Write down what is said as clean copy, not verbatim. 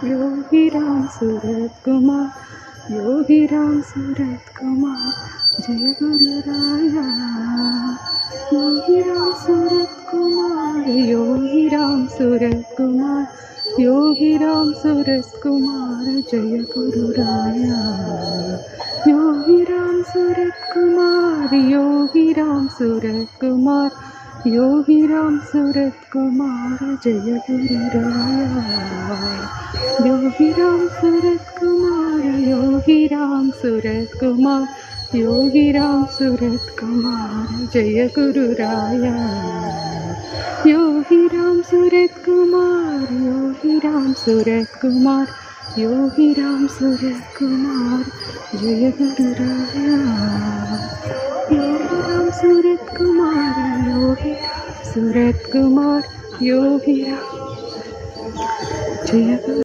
Yogi Ram Surat Kumar, Yogi Ram Surat Kumar, Jai Guru Raya. Yogi Ram Surat Kumar, Yogi Ram Surat Kumar, Yogi Ram Surat Kumar, Jai Guru Raya. Yogi Ram Surat Kumar, Yogi Ram Surat Kumar, Yogi Ram Surat Kumar, Jai Guru Raya. Yogi Ram Surat Kumar, Yogi Ram Surat Kumar, Yogi Ram Surat Kumar, Jai Guru Raya. Yogi Ram Surat Kumar, Yogi Ram Surat Kumar, Yogi Ram Surat Kumar, Jai Guru Raya. Yogi Ram Surat Kumar, Yogi Ram Surat Kumar, Yogi Ram, Jai Guru.